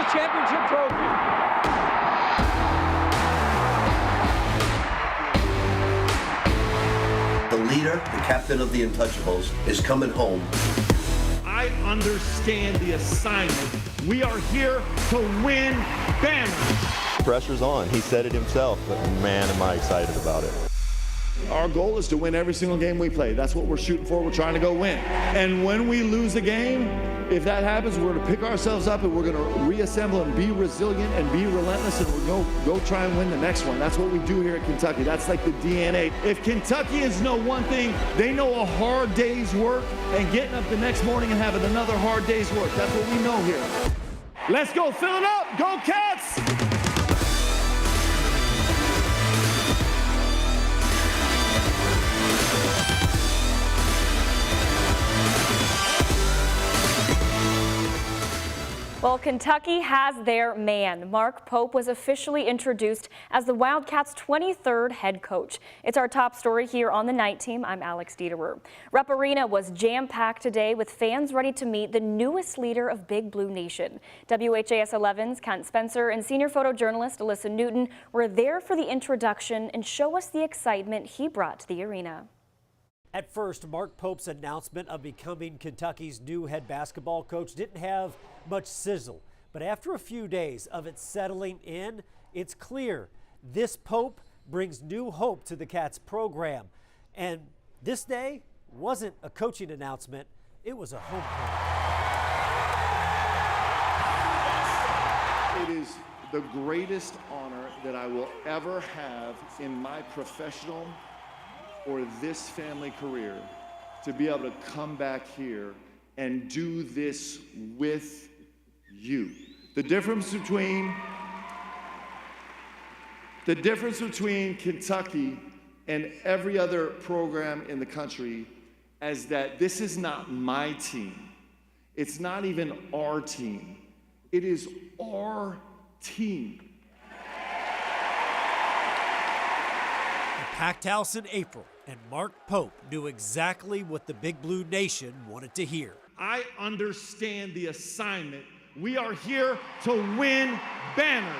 the championship trophy. The leader, the captain of the Untouchables, is coming home. I understand the assignment. We are here to win banners. Pressure's on. He said it himself, but man, am I excited about it. Our goal is to win every single game we play. That's what we're shooting for. We're trying to go win. And when we lose a game, if that happens, we're going to pick ourselves up and we're going to reassemble and be resilient and be relentless, and we're going to go try and win the next one. That's what we do here at Kentucky. That's like the DNA. If Kentuckians know one thing, they know a hard day's work and getting up the next morning and having another hard day's work. That's what we know here. Let's go, fill it up. Go Cats! Well, Kentucky has their man. Mark Pope was officially introduced as the Wildcats' 23rd head coach. It's our top story here on the Night Team. I'm Alex Dieterer. Rupp Arena was jam-packed today with fans ready to meet the newest leader of Big Blue Nation. WHAS 11's Kent Spencer and senior photojournalist Alyssa Newton were there for the introduction and show us the excitement he brought to the arena. At first, Mark Pope's announcement of becoming Kentucky's new head basketball coach didn't have much sizzle. But after a few days of it settling in, it's clear this Pope brings new hope to the Cats program. And this day wasn't a coaching announcement, it was a homecoming. It is the greatest honor that I will ever have in my professional or this family career to be able to come back here and do this with you. The difference between Kentucky and every other program in the country is that this is not my team. It's not even our team. It is our team. A packed house in April, and Mark Pope knew exactly what the Big Blue Nation wanted to hear. I understand the assignment. We are here to win banners.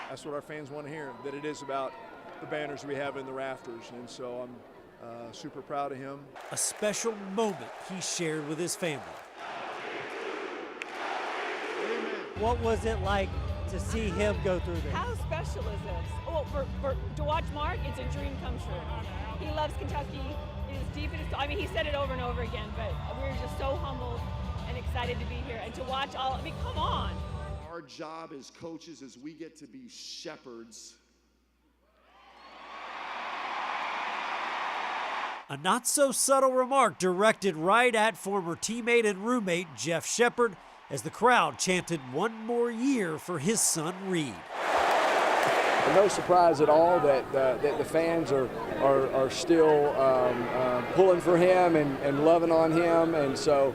That's what our fans want to hear, that it is about the banners we have in the rafters, and so I'm super proud of him. A special moment he shared with his family. Amen. What was it like to see him go through this? How special is this? Oh, to watch Mark, it's a dream come true. He loves Kentucky. It is deep in his soul. I mean, he said it over and over again, but we're just so humbled and excited to be here and to watch all. I mean, come on. Our job as coaches is we get to be shepherds. A not-so-subtle remark directed right at former teammate and roommate Jeff Shepard as the crowd chanted one more year for his son Reed. No surprise at all that the fans are still pulling for him and loving on him, and so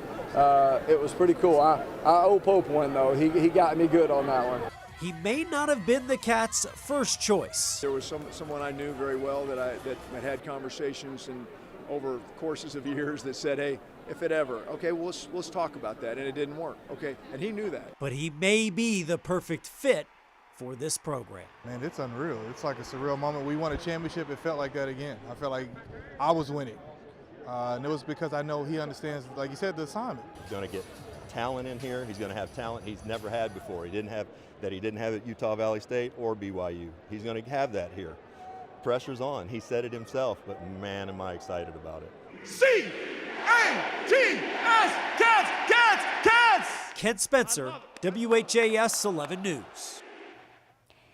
it was pretty cool. I owe Pope one, though. He got me good on that one. He may not have been the Cats' first choice. There was someone I knew very well that I had conversations and over courses of years that said, hey, if it ever, okay, well, let's talk about that, and it didn't work, okay, and he knew that. But he may be the perfect fit for this program. Man, it's unreal. It's like a surreal moment. We won a championship. It felt like that again. I felt like I was winning. And it was because I know he understands, like you said, the assignment. He's going to get talent in here. He's going to have talent he's never had before. He didn't have at Utah Valley State or BYU. He's going to have that here. Pressure's on. He said it himself, but man, am I excited about it. C-A-T-S, Cats, Cats, Cats! Kent Spencer, WHAS 11 News.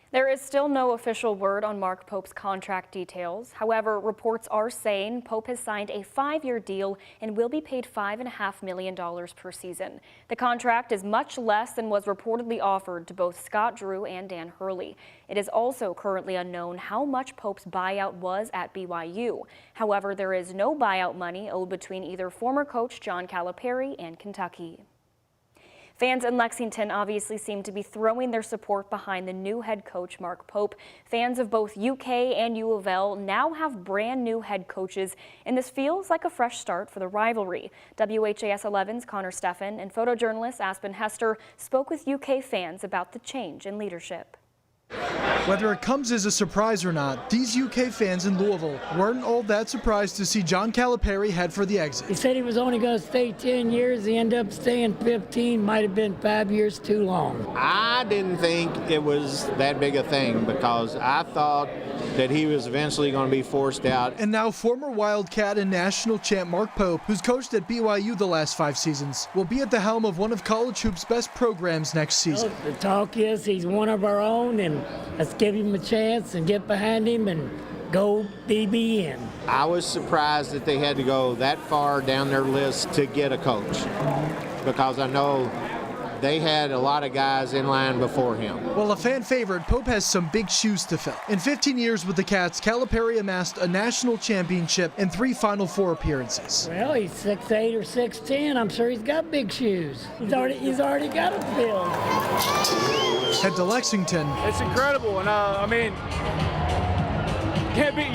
There is still no official word on Mark Pope's contract details. However, reports are saying Pope has signed a 5-year deal and will be paid $5.5 million per season. The contract is much less than was reportedly offered to both Scott Drew and Dan Hurley. It is also currently unknown how much Pope's buyout was at BYU. However, there is no buyout money owed between either former coach John Calipari and Kentucky. Fans in Lexington obviously seem to be throwing their support behind the new head coach, Mark Pope. Fans of both UK and U of L now have brand new head coaches, and this feels like a fresh start for the rivalry. WHAS 11's Connor Steffen and photojournalist Aspen Hester spoke with UK fans about the change in leadership. Whether it comes as a surprise or not, these UK fans in Louisville weren't all that surprised to see John Calipari head for the exit. He said he was only going to stay 10 years. He ended up staying 15. Might have been 5 years too long. I didn't think it was that big a thing because I thought that he was eventually going to be forced out. And now former Wildcat and national champ Mark Pope, who's coached at BYU the last 5 seasons, will be at the helm of one of college hoop's best programs next season. The talk is he's one of our own, and let's give him a chance and get behind him and go BBN. I was surprised that they had to go that far down their list to get a coach because I know they had a lot of guys in line before him. While a fan favorite, Pope has some big shoes to fill. In 15 years with the Cats, Calipari amassed a national championship and 3 Final Four appearances. Well, he's 6'8" or 6'10". I'm sure he's got big shoes. He's already got them filled. Head to Lexington. It's incredible, and I mean,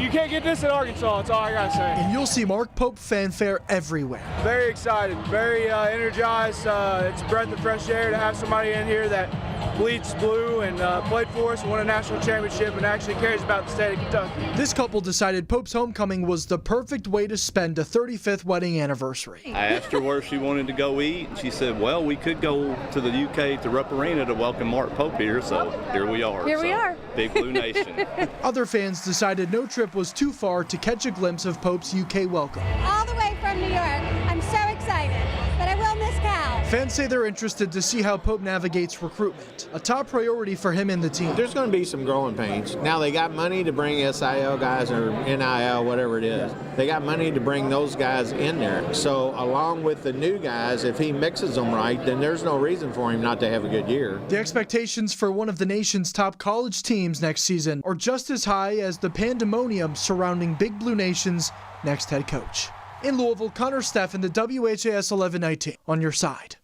you can't get this at Arkansas. That's all I gotta say. And you'll see Mark Pope fanfare everywhere. Very excited, very energized. It's a breath of fresh air to have somebody in here that bleeds blue and played for us and won a national championship and actually cares about the state of Kentucky. This couple decided Pope's homecoming was the perfect way to spend a 35th wedding anniversary. I asked her where she wanted to go eat, and she said, well, we could go to the UK to Rupp Arena to welcome Mark Pope here, so here we are. Here we are. Big Blue Nation. Other fans decided no trip was too far to catch a glimpse of Pope's UK welcome. All the way from New York. I'm so excited, but I will miss Cal. Fans say they're interested to see how Pope navigates recruitment, a top priority for him and the team. There's going to be some growing pains. Now they got money to bring SIL guys or NIL, whatever it is. They got money to bring those guys in there. So along with the new guys, if he mixes them right, then there's no reason for him not to have a good year. The expectations for one of the nation's top college teams next season are just as high as the pandemonium surrounding Big Blue Nation's next head coach. In Louisville, Connor Steffen, the WHAS 11 night team, on your side.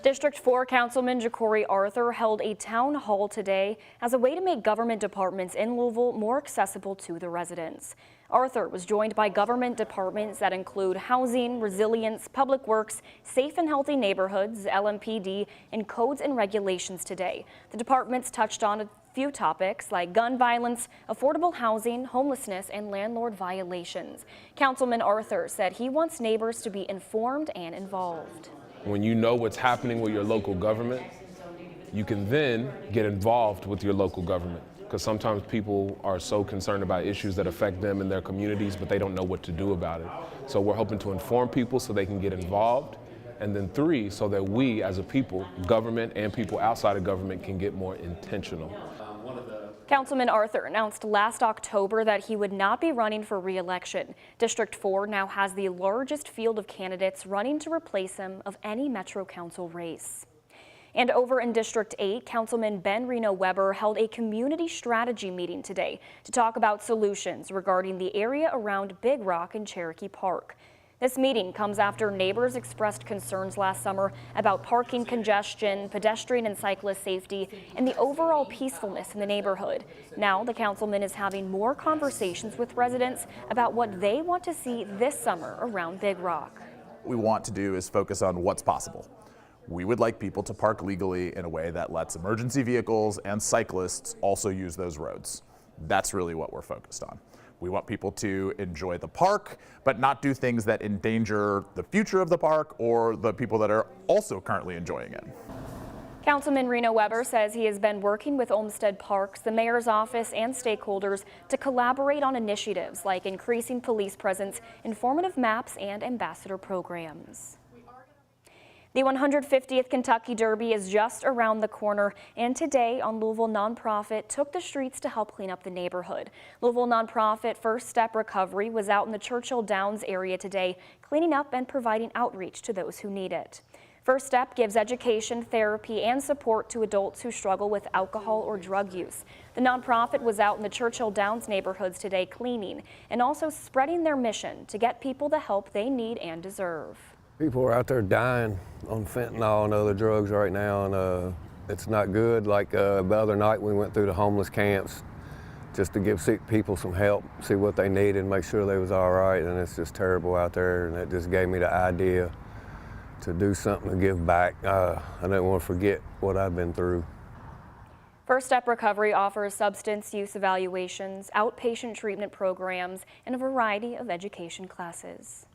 District 4 Councilman Ja'Cory Arthur held a town hall today as a way to make government departments in Louisville more accessible to the residents. Arthur was joined by government departments that include housing, resilience, public works, safe and healthy neighborhoods, LMPD, and codes and regulations today. The departments touched on a few topics like gun violence, affordable housing, homelessness, and landlord violations. Councilman Arthur said he wants neighbors to be informed and involved. When you know what's happening with your local government, you can then get involved with your local government. Because sometimes people are so concerned about issues that affect them and their communities, but they don't know what to do about it. So we're hoping to inform people so they can get involved. And then 3, so that we as a people, government and people outside of government, can get more intentional. Councilman Arthur announced last October that he would not be running for re-election. District 4 now has the largest field of candidates running to replace him of any Metro Council race. And over in District 8, Councilman Ben Reno Weber held a community strategy meeting today to talk about solutions regarding the area around Big Rock and Cherokee Park. This meeting comes after neighbors expressed concerns last summer about parking congestion, pedestrian and cyclist safety, and the overall peacefulness in the neighborhood. Now the councilman is having more conversations with residents about what they want to see this summer around Big Rock. What we want to do is focus on what's possible. We would like people to park legally in a way that lets emergency vehicles and cyclists also use those roads. That's really what we're focused on. We want people to enjoy the park, but not do things that endanger the future of the park or the people that are also currently enjoying it. Councilman Reno Weber says he has been working with Olmsted Parks, the mayor's office, and stakeholders to collaborate on initiatives like increasing police presence, informative maps, and ambassador programs. The 150th Kentucky Derby is just around the corner, and today on Louisville Nonprofit took the streets to help clean up the neighborhood. Louisville Nonprofit First Step Recovery was out in the Churchill Downs area today, cleaning up and providing outreach to those who need it. First Step gives education, therapy, and support to adults who struggle with alcohol or drug use. The nonprofit was out in the Churchill Downs neighborhoods today cleaning and also spreading their mission to get people the help they need and deserve. People are out there dying on fentanyl and other drugs right now, and it's not good. Like the other night we went through the homeless camps just to give people some help, see what they needed, make sure they was all right, and it's just terrible out there, and it just gave me the idea to do something to give back. I didn't want to forget what I've been through. First Step Recovery offers substance use evaluations, outpatient treatment programs, and a variety of education classes.